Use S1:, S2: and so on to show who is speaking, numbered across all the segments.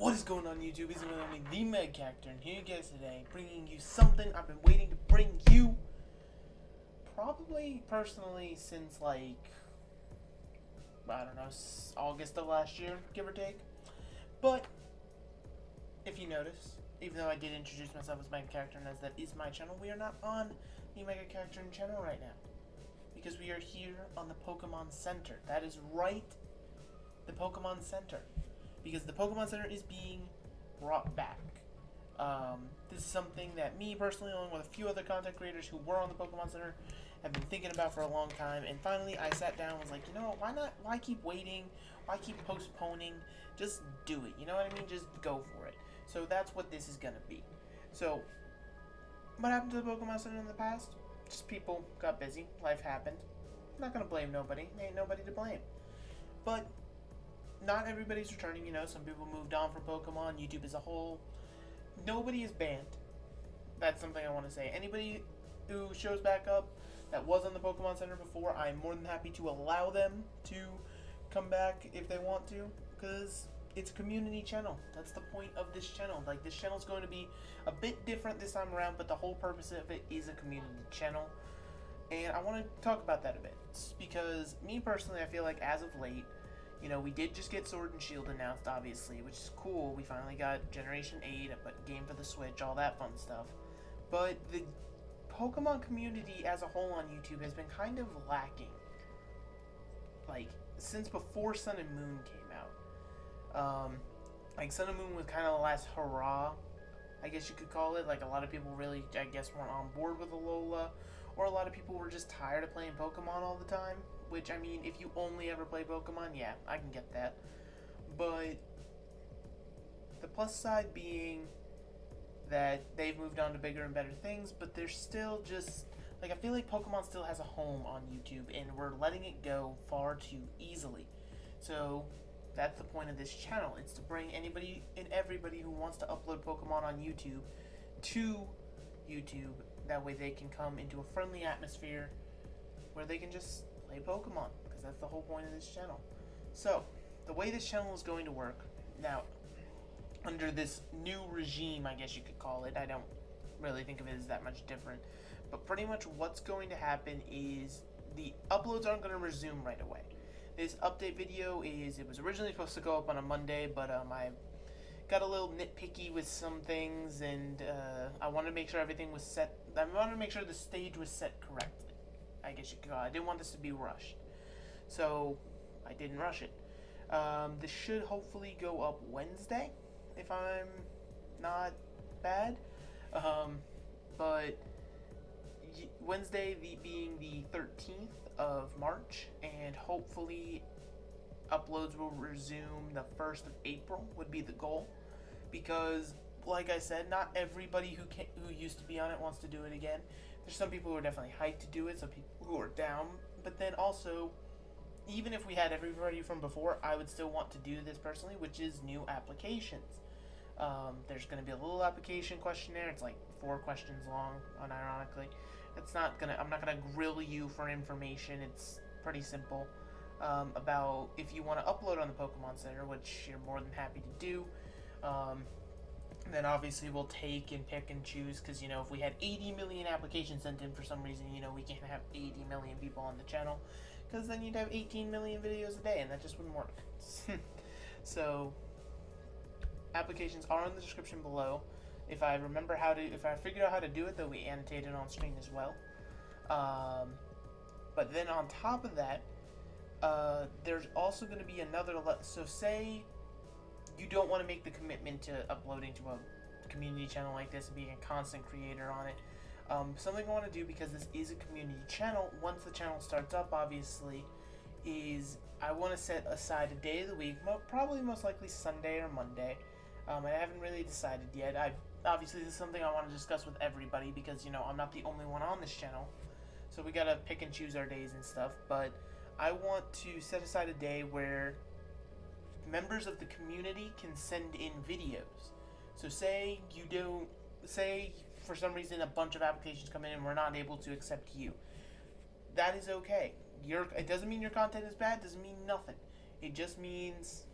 S1: What is going on YouTube? It's me, the Meg Cactor, and here you guys today, bringing you something I've been waiting to bring you, probably personally since like, I don't know, August of last year, give or take. But, if you notice, even though I did introduce myself as Mega Cactor, and as that is my channel, we are not on the Mega Cactor channel right now. Because we are here on the Pokemon Center. That is right, the Pokemon Center. Because the Pokemon Center is being brought back. This is something that me personally, along with a few other content creators who were on the Pokemon Center, have been thinking about for a long time. And finally, I sat down and was like, you know, why not? Why keep waiting? Why keep postponing? Just do it. You know what I mean? Just go for it. So that's what this is going to be. So, what happened to the Pokemon Center in the past? Just people got busy. Life happened. I'm not going to blame nobody. Ain't nobody to blame. But not everybody's returning, you know. Some people moved on from Pokemon. YouTube as a whole, nobody is banned. That's something I want to say. Anybody who shows back up that was on the Pokemon Center before, I'm more than happy to allow them to come back if they want to, because it's a community channel. That's the point of this channel. Like, this channel is going to be a bit different this time around, but the whole purpose of it is a community channel. And I want to talk about that a bit, because me personally, I feel like as of late, you know, we did just get Sword and Shield announced, obviously, which is cool. We finally got Generation 8, a game for the Switch, all that fun stuff. But the Pokemon community as a whole on YouTube has been kind of lacking. Like, since before Sun and Moon came out. Like, Sun and Moon was kind of the last hurrah, I guess you could call it. Like, a lot of people really, I guess, weren't on board with Alola. Or a lot of people were just tired of playing Pokemon all the time. Which, I mean, if you only ever play Pokemon, yeah, I can get that. But the plus side being that they've moved on to bigger and better things, but they're still just, like, I feel like Pokemon still has a home on YouTube, and we're letting it go far too easily. So that's the point of this channel. It's to bring anybody and everybody who wants to upload Pokemon on YouTube to YouTube. That way they can come into a friendly atmosphere where they can just play Pokemon, because that's the whole point of this channel. So, the way this channel is going to work, now, under this new regime, I guess you could call it, I don't really think of it as that much different, but pretty much what's going to happen is the uploads aren't going to resume right away. This update video it was originally supposed to go up on a Monday, but I got a little nitpicky with some things, and I wanted to make sure everything was set. I wanted to make sure the stage was set correctly, I guess you could call it. I didn't want this to be rushed, so I didn't rush it. This should hopefully go up Wednesday, if I'm not bad. But Wednesday being the 13th of March, and hopefully uploads will resume the 1st of April would be the goal, because like I said, not everybody who used to be on it wants to do it again. There's some people who are definitely hyped to do it, some people who are down, but then also, even if we had everybody from before, I would still want to do this personally, which is new applications. There's going to be a little application questionnaire. It's like 4 questions long, unironically. I'm not going to grill you for information. It's pretty simple. About if you want to upload on the Pokemon Center, which you're more than happy to do. Then obviously we'll take and pick and choose, because, you know, if we had 80 million applications sent in for some reason, you know, we can't have 80 million people on the channel, because then you'd have 18 million videos a day, and that just wouldn't work. So, applications are in the description below. If I figure out how to do it, they'll be annotated on screen as well. But then on top of that, there's also going to be another, so say you don't want to make the commitment to uploading to a community channel like this and being a constant creator on it. Something I want to do, because this is a community channel, once the channel starts up, obviously, is I want to set aside a day of the week, probably most likely Sunday or Monday. I haven't really decided yet. Obviously, this is something I want to discuss with everybody, because, you know, I'm not the only one on this channel, so we gotta pick and choose our days and stuff. But I want to set aside a day where members of the community can send in videos. So say for some reason a bunch of applications come in and we're not able to accept you. That is okay. It doesn't mean your content is bad, doesn't mean nothing. It just means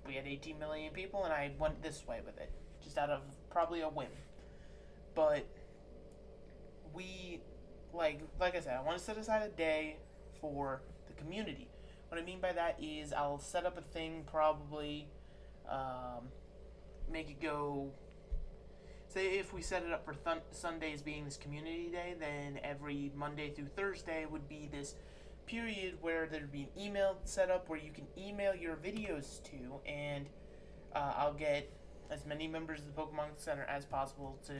S1: we had 18 million people, and I went this way with it, just out of probably a whim. But we, like I said, I want to set aside a day for the community. What I mean by that is I'll set up a thing, probably make it go. Say if we set it up for Sundays being this community day, then every Monday through Thursday would be this period where there'd be an email set up where you can email your videos to, and I'll get as many members of the Pokemon Center as possible to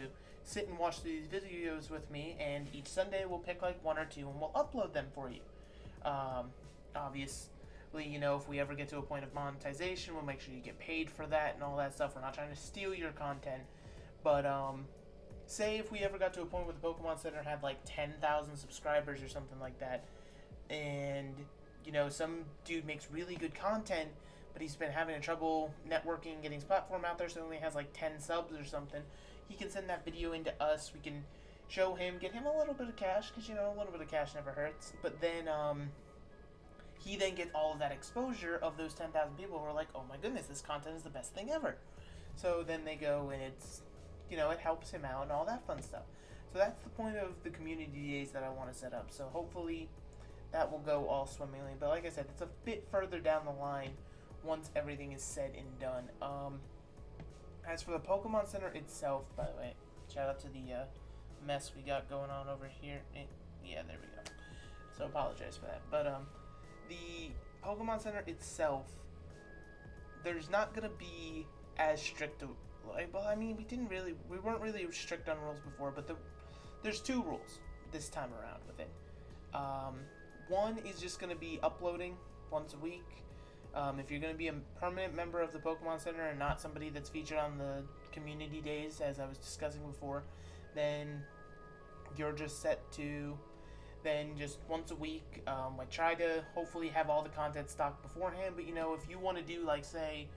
S1: sit and watch these videos with me, and each Sunday we'll pick like one or two and we'll upload them for you. Obviously, you know, if we ever get to a point of monetization, we'll make sure you get paid for that and all that stuff. We're not trying to steal your content, but say if we ever got to a point where the Pokemon Center had like 10,000 subscribers or something like that, and you know, some dude makes really good content, but he's been having trouble networking, getting his platform out there, so he only has like 10 subs or something, he can send that video into us. We can show him, get him a little bit of cash, because, you know, a little bit of cash never hurts. But then he then gets all of that exposure of those 10,000 people who are like, oh my goodness, this content is the best thing ever. So then they go and it's, you know, it helps him out and all that fun stuff. So that's the point of the community days that I want to set up. So hopefully that will go all swimmingly. But like I said, it's a bit further down the line once everything is said and done. As for the Pokemon Center itself, by the way, shout out to the mess we got going on over here. Yeah, there we go. So apologize for that. But the Pokemon Center itself, there's not gonna be as strict. Well, I mean, we weren't really strict on rules before, but there's two rules this time around with it. One is just gonna be uploading once a week. If you're going to be a permanent member of the Pokemon Center and not somebody that's featured on the community days, as I was discussing before, then you're just set to then just once a week. I try to hopefully have all the content stocked beforehand, but you know, if you want to do like say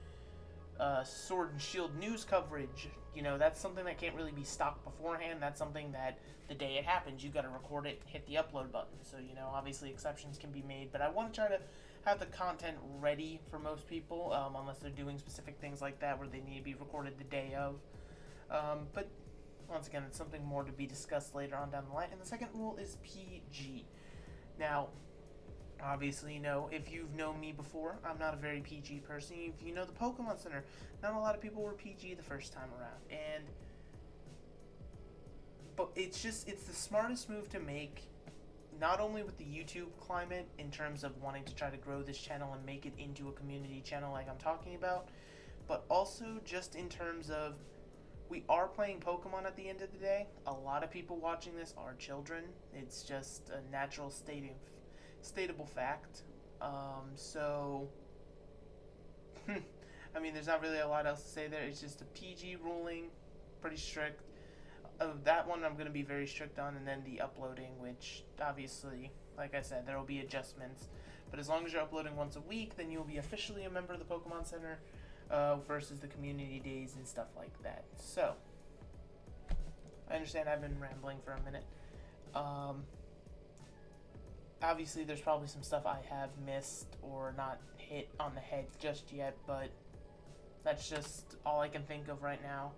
S1: Sword and Shield news coverage, you know, that's something that can't really be stocked beforehand. That's something that the day it happens, you got to record it, hit the upload button. So, you know, obviously exceptions can be made, but I want to try to have the content ready for most people, unless they're doing specific things like that where they need to be recorded the day of. But once again, it's something more to be discussed later on down the line. And the second rule is PG. Now, obviously, you know, if you've known me before, I'm not a very PG person. If you know the Pokemon Center, not a lot of people were PG the first time around. But it's the smartest move to make, not only with the YouTube climate in terms of wanting to try to grow this channel and make it into a community channel like I'm talking about, but also just in terms of we are playing Pokemon at the end of the day. A lot of people watching this are children. It's just a natural stateable fact. So, I mean, there's not really a lot else to say there. It's just a PG ruling, pretty strict. That one I'm going to be very strict on, and then the uploading, which obviously, like I said, there will be adjustments. But as long as you're uploading once a week, then you'll be officially a member of the Pokemon Center versus the community days and stuff like that. So, I understand I've been rambling for a minute. Obviously, there's probably some stuff I have missed or not hit on the head just yet, but that's just all I can think of right now.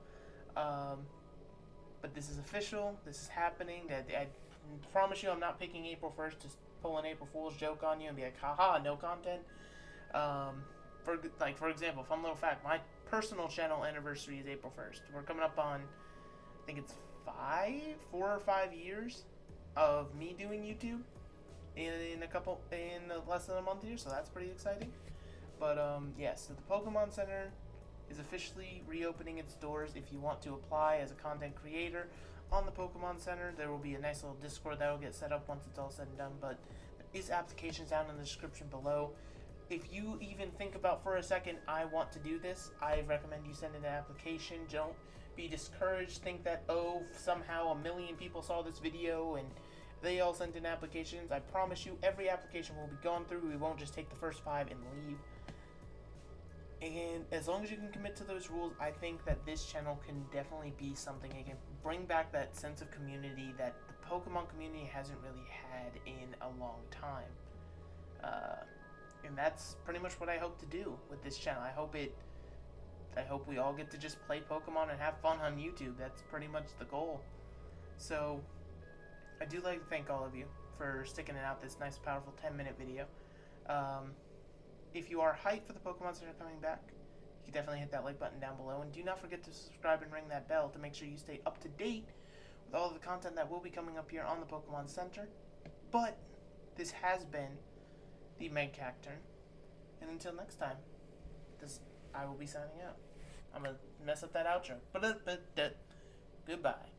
S1: But this is official. This is happening. I promise you I'm not picking April 1st to pull an April Fool's joke on you and be like, haha, no content. For example, fun little fact, my personal channel anniversary is April 1st. We're coming up on, I think it's 4 or 5 years of me doing YouTube in less than a month here, so that's pretty exciting. But yes, so the Pokemon Center is officially reopening its doors. If you want to apply as a content creator on the Pokemon Center, there will be a nice little Discord that will get set up once it's all said and done, but there is applications down in the description below. If you even think about for a second, I want to do this, I recommend you send in an application. Don't be discouraged. Think that, oh, somehow a million people saw this video and they all sent in applications. I promise you, every application will be gone through. We won't just take the first 5 and leave. And as long as you can commit to those rules, I think that this channel can definitely be something. It can bring back that sense of community that the Pokemon community hasn't really had in a long time. And that's pretty much what I hope to do with this channel. I hope it I hope we all get to just play Pokemon and have fun on YouTube. That's pretty much the goal. So, I do like to thank all of you for sticking it out this nice, powerful 10-minute video. If you are hyped for the Pokemon that are coming back, you can definitely hit that like button down below. And do not forget to subscribe and ring that bell to make sure you stay up to date with all of the content that will be coming up here on the Pokemon Center. But this has been the Megacacturn. And until next time, I will be signing out. I'm going to mess up that outro. Goodbye.